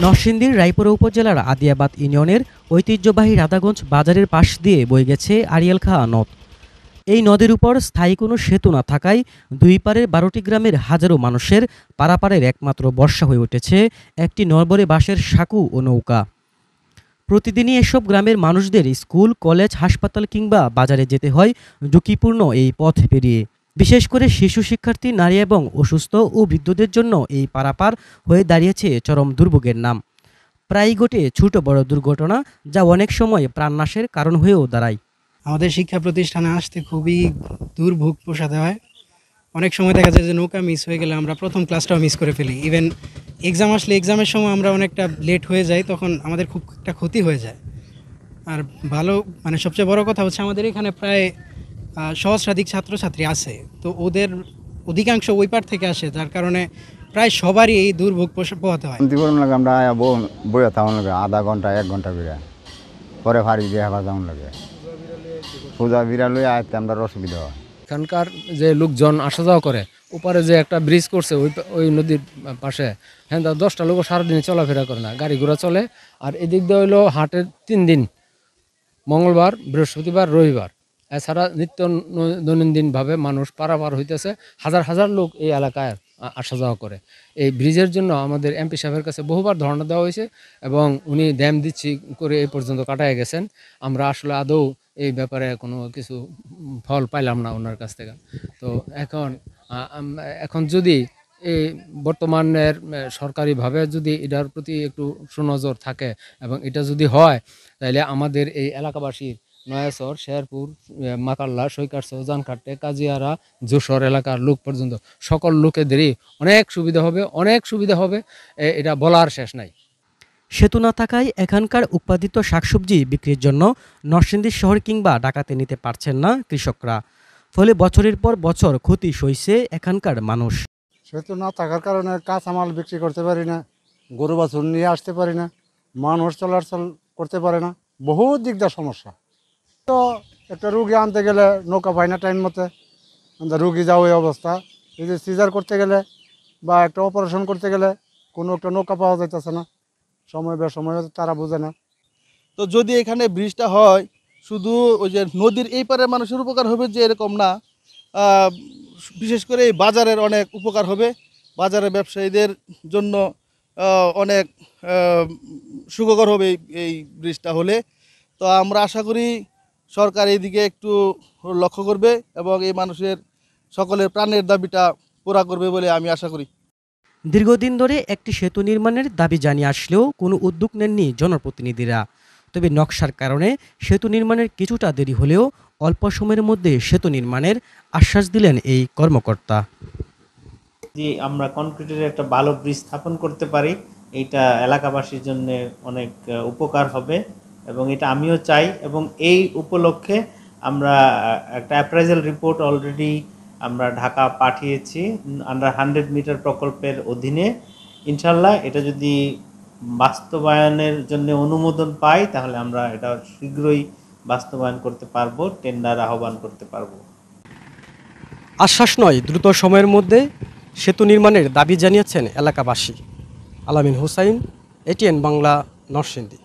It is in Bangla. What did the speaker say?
নরসিংদীর রায়পুরা উপজেলার আদিয়াবাদ ইউনিয়নের ঐতিহ্যবাহী রাধাগঞ্জ বাজারের পাশ দিয়ে বয়ে গেছে আড়িয়াল খাঁ নদ। এই নদীর উপর স্থায়ী কোনো সেতু না থাকায় দুই পারের ১২টি গ্রামের হাজারো মানুষের পারাপারের একমাত্র ভরসা হয়ে উঠেছে একটি নড়বড়ে বাঁশের সাঁকো ও নৌকা। প্রতিদিনই এসব গ্রামের মানুষদের স্কুল, কলেজ, হাসপাতাল কিংবা বাজারে যেতে হয় ঝুঁকিপূর্ণ এই পথ পেরিয়ে। বিশেষ করে শিশু, শিক্ষার্থী, নারী এবং অসুস্থ ও বৃদ্ধদের জন্য এই পারাপার হয়ে দাঁড়িয়েছে চরম দুর্ভোগের নাম। প্রায়ই ঘটে ছোট বড় দুর্ঘটনা, যা অনেক সময় প্রাণনাশের কারণ হয়েও দাঁড়ায়। আমাদের শিক্ষা প্রতিষ্ঠানে আসতে খুবই দুর্ভোগ পোষাতে হয়। অনেক সময় দেখা যায় যে নৌকা মিস হয়ে গেলে আমরা প্রথম ক্লাসটাও মিস করে ফেলি। ইভেন এক্সাম আসলে এক্সামের সময় আমরা অনেকটা লেট হয়ে যাই, তখন আমাদের খুব একটা ক্ষতি হয়ে যায়। আর সবচেয়ে বড় কথা হচ্ছে আমাদের এখানে প্রায় সহস্রাধিক ছাত্রছাত্রী আছে, তো ওদের অধিকাংশ ওই পার থেকে আসে, যার কারণে প্রায় সবারই এই দুর্ভোগ পোহাতে হয়। আমরা বইয়া তেমন লাগে আধা ঘন্টা 1 ঘন্টা করে পরে ফাড়ি দিয়ে আবার তেমন লাগে পূজা বিড়াল লই আয়তে আমরা অসুবিধা হয়। এখানকার যে লোকজন আসা যাওয়া করে, ওপারে যে একটা ব্রিজ করছে ওই নদীর পাশে, হ্যাঁ 10টা লোক সারাদিন চলাফেরা করে না, গাড়ি ঘোড়া চলে। আর এদিক দিয়ে হইলো হাটের 3 দিন, মঙ্গলবার, বৃহস্পতিবার, রবিবার। এছাড়া নিত্য দৈনন্দিনভাবে মানুষ পারাপার হইতেছে, হাজার হাজার লোক এই এলাকায় আসা যাওয়া করে। এই ব্রিজের জন্য আমাদের এমপি সাহেবের কাছে বহুবার ধর্ণা দেওয়া হয়েছে এবং উনি ড্যাম দিচ্ছি করে এই পর্যন্ত কাটায় গেছেন। আমরা আসলে আদৌ এই ব্যাপারে কোনো কিছু ফল পাইলাম না ওনার কাছ থেকে। তো এখন যদি এই বর্তমানের সরকারিভাবে যদি এটার প্রতি একটু সুনজর থাকে এবং এটা যদি হয়, তাহলে আমাদের এই এলাকাবাসীর নয়াচর, শেরপুর, মাকাল্লা, সৈকারচর, জানকাট্টে, কাজিয়ারা, যশোর এলাকার লোক পর্যন্ত সকল লোকেদেরই অনেক সুবিধা হবে, এটা বলার শেষ নাই। সেতু না থাকায় এখানকার উৎপাদিত শাকসবজি বিক্রির জন্য নরসিংদী শহর কিংবা ঢাকাতে নিতে পারছেন না কৃষকরা। ফলে বছরের পর বছর ক্ষতি সইছে এখানকার মানুষ। সেতু না থাকার কারণে কাঁচামাল বিক্রি করতে পারি না, গরু বাছুর নিয়ে আসতে পারি না, মানুষ চলাচল করতে পারে না, বহুত দিকদার সমস্যা। তো একটা রুগী আনতে গেলে নৌকা পায় না টাইম মতে, রুগী যাও এই অবস্থা। এই যে সিজার করতে গেলে বা একটা অপারেশন করতে গেলে কোনো একটা নৌকা পাওয়া যাইতেছে না, সময় বেসময় তারা বোঝে না। তো যদি এখানে ব্রিজটা হয়, শুধু ওই যে নদীর এই পারে মানুষের উপকার হবে যে এরকম না, বিশেষ করে এই বাজারের অনেক উপকার হবে। বাজারের ব্যবসায়ীদের জন্য অনেক সুখকর হবে এই ব্রিজটা হলে। তো আমরা আশা করি সরকার এই দিকে একটু লক্ষ্য করবে এবং এই মানুষের সকলের প্রাণের দাবিটা পুরা করবে বলে আমি আশা করি। দীর্ঘদিন ধরে একটি সেতু নির্মাণের দাবি জানিয়ে আসলেও কোনো উদ্যোগ নেননি জনপ্রতিনিধিরা। তবে নকশার কারণে সেতু নির্মাণের কিছুটা দেরি হলেও অল্প সময়ের মধ্যে সেতু নির্মাণের আশ্বাস দিলেন এই কর্মকর্তা। যে আমরা কনক্রিটের একটা ভালো ব্রিজ স্থাপন করতে পারি, এইটা এলাকাবাসীর জন্য অনেক উপকার হবে এবং এটা আমিও চাই। এবং এই উপলক্ষে আমরা একটা অ্যাপ্রাইজাল রিপোর্ট অলরেডি আমরা ঢাকা পাঠিয়েছি আন্ডার 100 মিটার প্রকল্পের অধীনে। ইনশাল্লাহ এটা যদি বাস্তবায়নের জন্য অনুমোদন পাই, তাহলে আমরা এটা শীঘ্রই বাস্তবায়ন করতে পারবো, টেন্ডার আহ্বান করতে পারবো। আশ্বাস নয়, দ্রুত সময়ের মধ্যে সেতু নির্মাণের দাবি জানিয়েছেন এলাকাবাসী। আলামিন হুসাইন, এটিএন বাংলা, নরসিংদী।